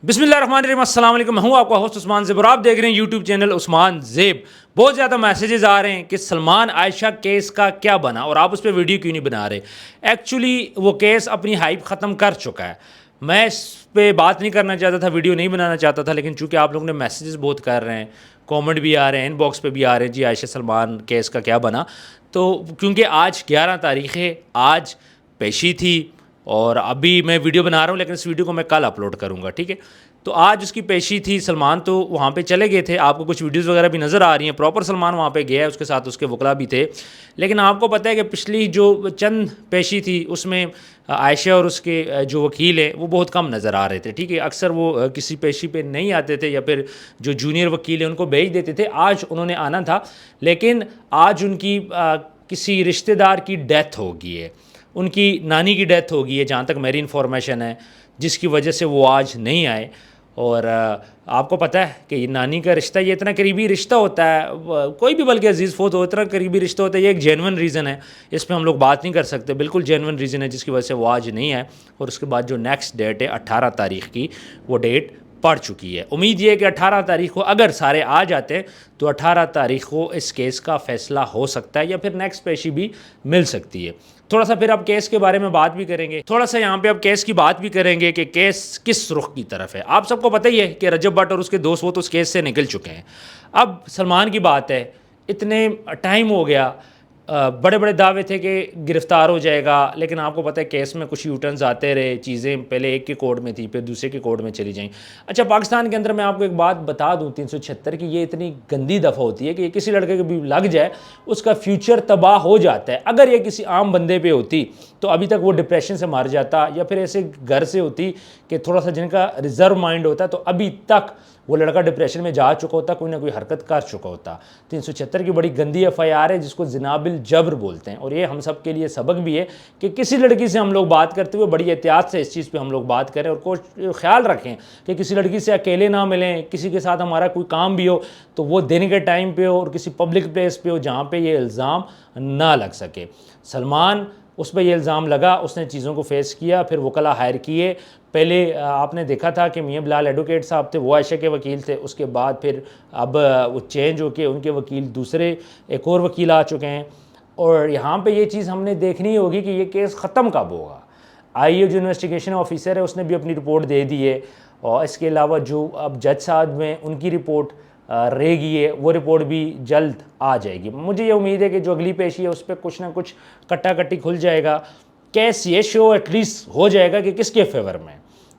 بسم اللہ الرحمن الرحیم، السلام علیکم. میں ہوں آپ کا ہوسٹ عثمان زیب اور آپ دیکھ رہے ہیں یوٹیوب چینل عثمان زیب. بہت زیادہ میسیجز آ رہے ہیں کہ سلمان عائشہ کیس کا کیا بنا اور آپ اس پہ ویڈیو کیوں نہیں بنا رہے. ایکچولی وہ کیس اپنی ہائپ ختم کر چکا ہے. میں اس پہ بات نہیں کرنا چاہتا تھا، ویڈیو نہیں بنانا چاہتا تھا، لیکن چونکہ آپ لوگوں نے میسیجز بہت کر رہے ہیں، کامنٹ بھی آ رہے ہیں، ان باکس پہ بھی آ رہے ہیں جی عائشہ سلمان کیس کا کیا بنا. تو کیونکہ آج 11 تاریخ ہے، آج پیشی تھی اور ابھی میں ویڈیو بنا رہا ہوں لیکن اس ویڈیو کو میں کل اپلوڈ کروں گا، ٹھیک ہے. تو آج اس کی پیشی تھی. سلمان تو وہاں پہ چلے گئے تھے، آپ کو کچھ ویڈیوز وغیرہ بھی نظر آ رہی ہیں، پراپر سلمان وہاں پہ گیا ہے، اس کے ساتھ اس کے وکلا بھی تھے. لیکن آپ کو پتہ ہے کہ پچھلی جو چند پیشی تھی اس میں عائشہ اور اس کے جو وکیل ہیں وہ بہت کم نظر آ رہے تھے، ٹھیک ہے. اکثر وہ کسی پیشی پہ نہیں آتے تھے یا پھر جو جونیئر وکیل ہیں ان کو بھیج دیتے تھے. آج انہوں نے آنا تھا لیکن آج ان کی کسی رشتہ دار کی ڈیتھ ہو گئی ہے، ان کی نانی کی ڈیتھ ہو گئی ہے جہاں تک میری انفارمیشن ہے، جس کی وجہ سے وہ آج نہیں آئے. اور آپ کو پتہ ہے کہ یہ نانی کا رشتہ یہ اتنا قریبی رشتہ ہوتا ہے، کوئی بھی بلکہ عزیز فوت ہو اتنا قریبی رشتہ ہوتا ہے. یہ ایک جینون ریزن ہے، اس پہ ہم لوگ بات نہیں کر سکتے، بالکل جینون ریزن ہے جس کی وجہ سے وہ آج نہیں ہے. اور اس کے بعد جو نیکسٹ ڈیٹ ہے 18 تاریخ کی، وہ ڈیٹ پڑ چکی ہے. امید یہ ہے کہ 18 تاریخ کو اگر سارے آ جاتے ہیں تو 18 تاریخ کو اس کیس کا فیصلہ ہو سکتا ہے یا پھر نیکسٹ پیشی بھی مل سکتی ہے. تھوڑا سا پھر اب کیس کے بارے میں بات بھی کریں گے، تھوڑا سا یہاں پہ اب کیس کی بات بھی کریں گے کہ کیس کس رخ کی طرف ہے. آپ سب کو پتہ ہی ہے کہ رجب بٹ اور اس کے دوست وہ تو اس کیس سے نکل چکے ہیں. اب سلمان کی بات ہے، اتنے ٹائم ہو گیا، بڑے بڑے دعوے تھے کہ گرفتار ہو جائے گا، لیکن آپ کو پتہ ہے کیس میں کچھ یوٹرنز آتے رہے، چیزیں پہلے ایک کے کوڈ میں تھی پھر دوسرے کے کوڈ میں چلی جائیں. اچھا، پاکستان کے اندر میں آپ کو ایک بات بتا دوں 376 کی، یہ اتنی گندی دفعہ ہوتی ہے کہ یہ کسی لڑکے کے بھی لگ جائے اس کا فیوچر تباہ ہو جاتا ہے. اگر یہ کسی عام بندے پہ ہوتی تو ابھی تک وہ ڈپریشن سے مر جاتا، یا پھر ایسے گھر سے ہوتی کہ تھوڑا سا جن کا ریزرو مائنڈ ہوتا ہے تو ابھی تک وہ لڑکا ڈپریشن میں جا چکا ہوتا، کوئی نہ کوئی حرکت کر چکا ہوتا. 376 کی بڑی گندی ایف آئی آر ہے جس کو جناب الجبر بولتے ہیں، اور یہ ہم سب کے لیے سبق بھی ہے کہ کسی لڑکی سے ہم لوگ بات کرتے ہوئے بڑی احتیاط سے اس چیز پہ ہم لوگ بات کریں اور خیال رکھیں کہ کسی لڑکی سے اکیلے نہ ملیں. کسی کے ساتھ ہمارا کوئی کام بھی ہو تو وہ دن کے ٹائم پہ ہو اور کسی پبلک پلیس پہ ہو جہاں پہ یہ الزام نہ لگ سکے. سلمان اس پہ یہ الزام لگا، اس نے چیزوں کو فیس کیا، پھر وکلا ہائر کیے. پہلے آپ نے دیکھا تھا کہ میاں بلال ایڈوکیٹ صاحب تھے، وہ عائشہ کے وکیل تھے. اس کے بعد پھر اب وہ چینج ہو کے ان کے وکیل دوسرے ایک اور وکیل آ چکے ہیں. اور یہاں پہ یہ چیز ہم نے دیکھنی ہوگی کہ یہ کیس ختم کب ہوگا. آئی جو انویسٹیگیشن آفیسر ہے اس نے بھی اپنی رپورٹ دے دی ہے، اور اس کے علاوہ جو اب جج صاحب میں ان کی رپورٹ رہ گئی ہے وہ رپورٹ بھی جلد آ جائے گی. مجھے یہ امید ہے کہ جو اگلی پیشی ہے اس پہ کچھ نہ کچھ کٹا کٹی کھل جائے گا. کیس یہ شو ایٹ لیسٹ ہو جائے گا کہ کس کے فیور میں،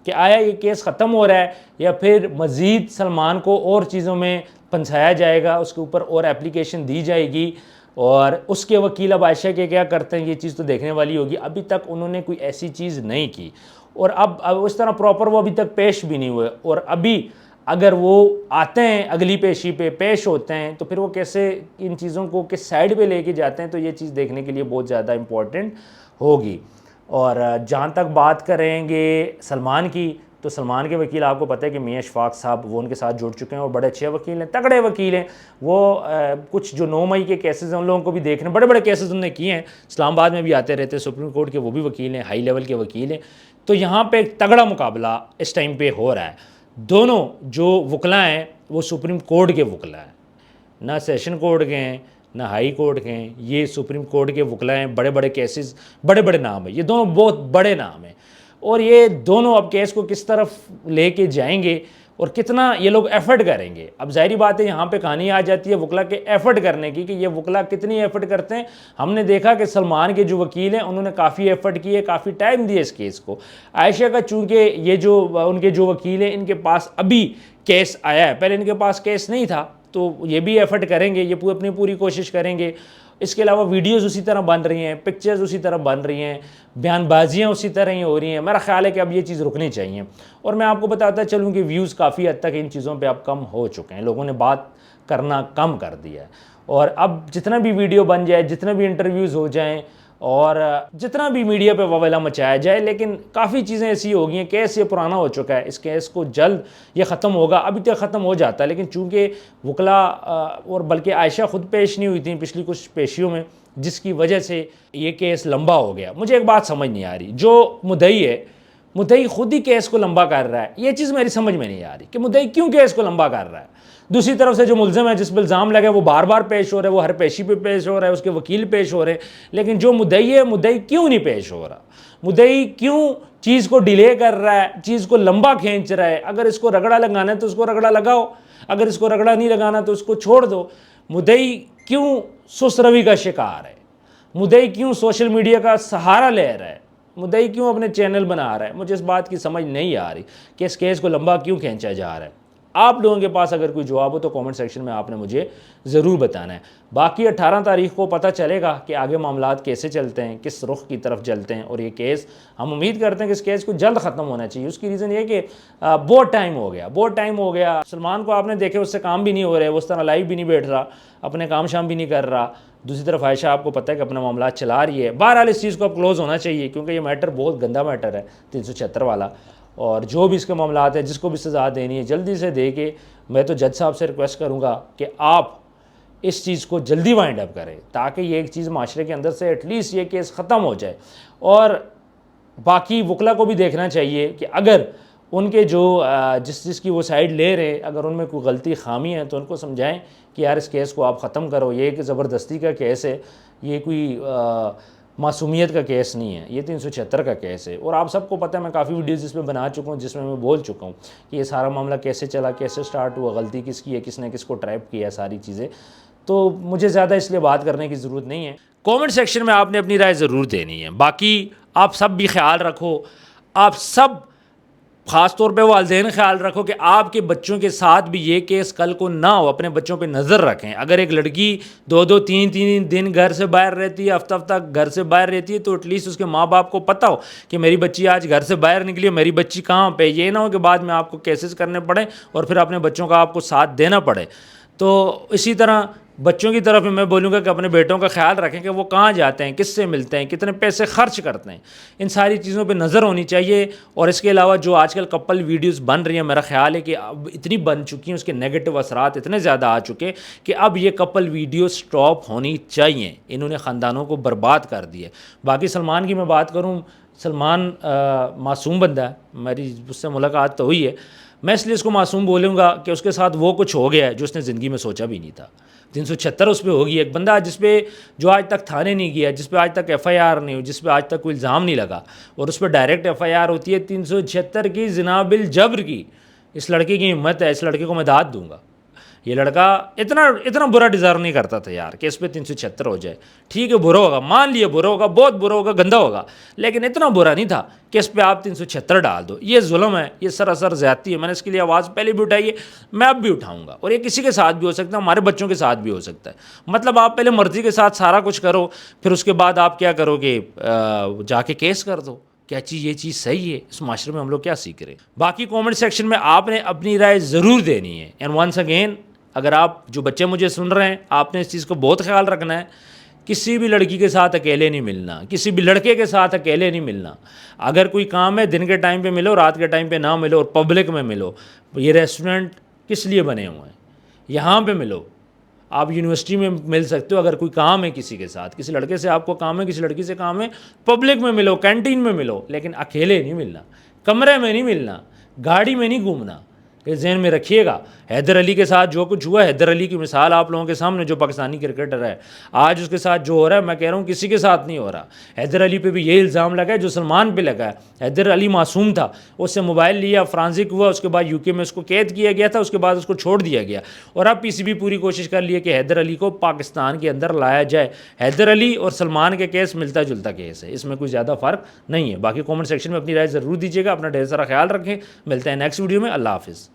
کہ آیا یہ کیس ختم ہو رہا ہے یا پھر مزید سلمان کو اور چیزوں میں پھنسایا جائے گا، اس کے اوپر اور اپلیکیشن دی جائے گی. اور اس کے وکیل اب عائشہ کے کیا کرتے ہیں یہ چیز تو دیکھنے والی ہوگی. ابھی تک انہوں نے کوئی ایسی چیز نہیں کی، اور اب اس طرح پراپر وہ ابھی تک پیش بھی نہیں ہوئے. اور ابھی اگر وہ آتے ہیں اگلی پیشی پہ پیش ہوتے ہیں تو پھر وہ کیسے ان چیزوں کو کس سائڈ پہ لے کے جاتے ہیں، تو یہ چیز دیکھنے کے لیے بہت زیادہ امپورٹنٹ ہوگی. اور جہاں تک بات کریں گے سلمان کی، تو سلمان کے وکیل آپ کو پتہ ہے کہ میاں اشفاق صاحب وہ ان کے ساتھ جڑ چکے ہیں اور بڑے اچھے وکیل ہیں، تگڑے وکیل ہیں. وہ کچھ جو 9 مئی کے کیسز ہیں ان لوگوں کو بھی دیکھنے، بڑے بڑے کیسز انہوں نے کیے ہیں، اسلام آباد میں بھی آتے رہتے ہیں، سپریم کورٹ کے وہ بھی وکیل ہیں، ہائی لیول کے وکیل ہیں. تو یہاں پہ ایک تگڑا مقابلہ اس ٹائم پہ ہو رہا ہے. دونوں جو وکلا ہیں وہ سپریم کورٹ کے وکلا ہیں، نہ سیشن کورٹ کے ہیں نہ ہائی کورٹ کے ہیں، یہ سپریم کورٹ کے وکلا ہیں. بڑے بڑے کیسز، بڑے بڑے نام ہیں، یہ دونوں بہت بڑے نام ہیں. اور یہ دونوں اب کیس کو کس طرف لے کے جائیں گے اور کتنا یہ لوگ ایفرٹ کریں گے. اب ظاہری بات ہے یہاں پہ کہانی آ جاتی ہے وکلا کے ایفرٹ کرنے کی، کہ یہ وکلا کتنی ایفرٹ کرتے ہیں. ہم نے دیکھا کہ سلمان کے جو وکیل ہیں انہوں نے کافی ایفرٹ کیے، کافی ٹائم دیا اس کیس کو. عائشہ کا چونکہ یہ جو ان کے جو وکیل ہیں ان کے پاس ابھی کیس آیا ہے، پہلے ان کے پاس کیس نہیں تھا، تو یہ بھی ایفرٹ کریں گے، یہ اپنی پوری کوشش کریں گے. اس کے علاوہ ویڈیوز اسی طرح بن رہی ہیں، پکچرز اسی طرح بن رہی ہیں، بیان بازیاں اسی طرح ہی ہو رہی ہیں. میرا خیال ہے کہ اب یہ چیز رکنی چاہیے. اور میں آپ کو بتاتا چلوں کہ ویوز کافی حد تک ان چیزوں پہ اب کم ہو چکے ہیں، لوگوں نے بات کرنا کم کر دیا ہے. اور اب جتنا بھی ویڈیو بن جائے، جتنے بھی انٹرویوز ہو جائیں اور جتنا بھی میڈیا پہ وویلا مچایا جائے، لیکن کافی چیزیں ایسی ہو گئی ہیں. کیس یہ پرانا ہو چکا ہے، اس کیس کو جلد یہ ختم ہوگا. ابھی تک ختم ہو جاتا ہے لیکن چونکہ وکلا اور بلکہ عائشہ خود پیش نہیں ہوئی تھیں پچھلی کچھ پیشیوں میں، جس کی وجہ سے یہ کیس لمبا ہو گیا. مجھے ایک بات سمجھ نہیں آ رہی، جو مدعی ہے مدعی خود ہی کیس کو لمبا کر رہا ہے. یہ چیز میری سمجھ میں نہیں آ رہی کہ مدعی کیوں کیس کو لمبا کر رہا ہے. دوسری طرف سے جو ملزم ہے جس پہ الزام لگا ہے وہ بار بار پیش ہو رہا ہے, وہ ہر پیشی پہ پیش ہو رہا ہے, اس کے وکیل پیش ہو رہے ہیں, لیکن جو مدعی ہے مدعی کیوں نہیں پیش ہو رہا. مدعی کیوں چیز کو ڈیلے کر رہا ہے, چیز کو لمبا کھینچ رہا ہے. اگر اس کو رگڑا لگانا ہے تو اس کو رگڑا لگاؤ, اگر اس کو رگڑا نہیں لگانا تو اس کو چھوڑ دو. مدعی کیوں سست روی کا شکار ہے, مدعی کیوں سوشل میڈیا کا سہارا لے رہا ہے, مدعی کیوں اپنے چینل بنا رہا ہے. مجھے اس بات کی سمجھ نہیں آ رہی کہ اس کیس کو لمبا کیوں کھینچا جا رہا ہے. آپ لوگوں کے پاس اگر کوئی جواب ہو تو کامنٹ سیکشن میں آپ نے مجھے ضرور بتانا ہے. باقی 18 تاریخ کو پتہ چلے گا کہ آگے معاملات کیسے چلتے ہیں, کس رخ کی طرف چلتے ہیں, اور یہ کیس ہم امید کرتے ہیں کہ اس کیس کو جلد ختم ہونا چاہیے. اس کی ریزن یہ کہ بہت ٹائم ہو گیا. سلمان کو آپ نے دیکھے اس سے کام بھی نہیں ہو رہے, وہ اس طرح لائیو بھی نہیں بیٹھ رہا, اپنے کام شام بھی نہیں کر رہا. دوسری طرف عائشہ آپ کو پتہ ہے کہ اپنے معاملات چلا رہی ہے. بہرحال اس چیز کو اب کلوز ہونا چاہیے کیونکہ یہ میٹر بہت گندا میٹر ہے 376 والا, اور جو بھی اس کے معاملات ہیں جس کو بھی سزا دینی ہے جلدی سے دے کے. میں تو جج صاحب سے ریکویسٹ کروں گا کہ آپ اس چیز کو جلدی وائنڈ اپ کریں تاکہ یہ ایک چیز معاشرے کے اندر سے ایٹ لیسٹ یہ کیس ختم ہو جائے. اور باقی وکلا کو بھی دیکھنا چاہیے کہ اگر ان کے جو جس کی وہ سائڈ لے رہے, اگر ان میں کوئی غلطی خامی ہے تو ان کو سمجھائیں کہ یار اس کیس کو آپ ختم کرو. یہ ایک زبردستی کا کیس ہے, یہ کوئی معصومیت کا کیس نہیں ہے, یہ 376 کا کیس ہے. اور آپ سب کو پتہ ہے میں کافی ویڈیوز اس میں بنا چکا ہوں جس میں بول چکا ہوں کہ یہ سارا معاملہ کیسے چلا, کیسے سٹارٹ ہوا, غلطی کس کی ہے, کس نے کس کو ٹریپ کیا, ساری چیزیں. تو مجھے زیادہ اس لیے بات کرنے کی ضرورت نہیں ہے. کامنٹ سیکشن میں آپ نے اپنی رائے ضرور دینی ہے. باقی آپ سب بھی خیال رکھو, آپ سب خاص طور پہ والدین خیال رکھو کہ آپ کے بچوں کے ساتھ بھی یہ کیس کل کو نہ ہو. اپنے بچوں پہ نظر رکھیں. اگر ایک لڑکی 2-3 دن گھر سے باہر رہتی ہے, ہفتہ گھر سے باہر رہتی ہے, تو ایٹ لیسٹ اس کے ماں باپ کو پتہ ہو کہ میری بچی آج گھر سے باہر نکلی ہے, میری بچی کہاں پہ. یہ نہ ہو کہ بعد میں آپ کو کیسز کرنے پڑے اور پھر اپنے بچوں کا آپ کو ساتھ دینا پڑے. تو اسی طرح بچوں کی طرف میں بولوں گا کہ اپنے بیٹوں کا خیال رکھیں کہ وہ کہاں جاتے ہیں, کس سے ملتے ہیں, کتنے پیسے خرچ کرتے ہیں. ان ساری چیزوں پہ نظر ہونی چاہیے. اور اس کے علاوہ جو آج کل کپل ویڈیوز بن رہی ہیں, میرا خیال ہے کہ اب اتنی بن چکی ہیں, اس کے نیگیٹو اثرات اتنے زیادہ آ چکے کہ اب یہ کپل ویڈیو سٹاپ ہونی چاہیے. انہوں نے خاندانوں کو برباد کر دیے. باقی سلمان کی میں بات کروں, سلمان معصوم بندہ ہے, میری اس سے ملاقات تو ہوئی ہے. میں اس لیے اس کو معصوم بولوں گا کہ اس کے ساتھ وہ کچھ ہو گیا ہے جو اس نے زندگی میں سوچا بھی نہیں تھا. 376 اس پہ ہوگی. ایک بندہ جس پہ جو آج تک تھانے نہیں گیا, جس پہ آج تک ایف آئی آر نہیں ہوئی, جس پہ آج تک کوئی الزام نہیں لگا, اور اس پہ ڈائریکٹ ایف آئی آر ہوتی ہے 376 کی زنا بالجبر کی. اس لڑکے کی ہمت ہے, اس لڑکے کو میں داد دوں گا. یہ لڑکا اتنا برا ڈیزرو نہیں کرتا تھا یار کہ اس پہ 376 ہو جائے. ٹھیک ہے برا ہوگا, مان لیے برا ہوگا, بہت برا ہوگا, گندا ہوگا, لیکن اتنا برا نہیں تھا کہ اس پہ آپ 376 ڈال دو. یہ ظلم ہے, یہ سراسر زیادتی ہے. میں نے اس کے لیے آواز پہلے بھی اٹھائی ہے, میں اب بھی اٹھاؤں گا. اور یہ کسی کے ساتھ بھی ہو سکتا ہے, ہمارے بچوں کے ساتھ بھی ہو سکتا ہے. مطلب آپ پہلے مرضی کے ساتھ سارا کچھ کرو, پھر اس کے بعد آپ کیا کرو گے, جا کے کیس کر دو. کیا چیز یہ چیز صحیح ہے؟ اس معاشرے میں ہم لوگ کیا سیکھ رہے ہیں؟ باقی کامنٹ سیکشن میں آپ نے اپنی رائے ضرور دینی ہے. اینڈ ونس اگین, اگر آپ جو بچے مجھے سن رہے ہیں, آپ نے اس چیز کو بہت خیال رکھنا ہے. کسی بھی لڑکی کے ساتھ اکیلے نہیں ملنا, کسی بھی لڑکے کے ساتھ اکیلے نہیں ملنا. اگر کوئی کام ہے دن کے ٹائم پہ ملو, رات کے ٹائم پہ نہ ملو, اور پبلک میں ملو. یہ ریسٹورنٹ کس لیے بنے ہوئے ہیں؟ یہاں پہ ملو. آپ یونیورسٹی میں مل سکتے ہو. اگر کوئی کام ہے کسی کے ساتھ, کسی لڑکے سے آپ کو کام ہے, کسی لڑکی سے کام ہے, پبلک میں ملو, کینٹین میں ملو, لیکن اکیلے نہیں ملنا, کمرے میں نہیں ملنا, گاڑی میں نہیں گھومنا. یہ ذہن میں رکھیے گا. حیدر علی کے ساتھ جو کچھ ہوا, حیدر علی کی مثال آپ لوگوں کے سامنے, جو پاکستانی کرکٹر ہے, آج اس کے ساتھ جو ہو رہا ہے, میں کہہ رہا ہوں کسی کے ساتھ نہیں ہو رہا. حیدر علی پہ بھی یہی الزام لگا ہے جو سلمان پہ لگا ہے. حیدر علی معصوم تھا, اس سے موبائل لیا, فرانزک ہوا, اس کے بعد یو کے میں اس کو قید کیا گیا تھا, اس کے بعد اس کو چھوڑ دیا گیا. اور اب پی سی بی پوری کوشش کر لی ہے کہ حیدر علی کو پاکستان کے اندر لایا جائے. حیدر علی اور سلمان کے کیس ملتا جلتا کیس ہے, اس میں کوئی زیادہ فرق نہیں ہے. باقی کامنٹ سیکشن میں اپنی رائے ضرور دیجیے گا. اپنا ڈھیر سارا خیال رکھیں. ملتے ہیں نیکسٹ ویڈیو میں. اللہ حافظ.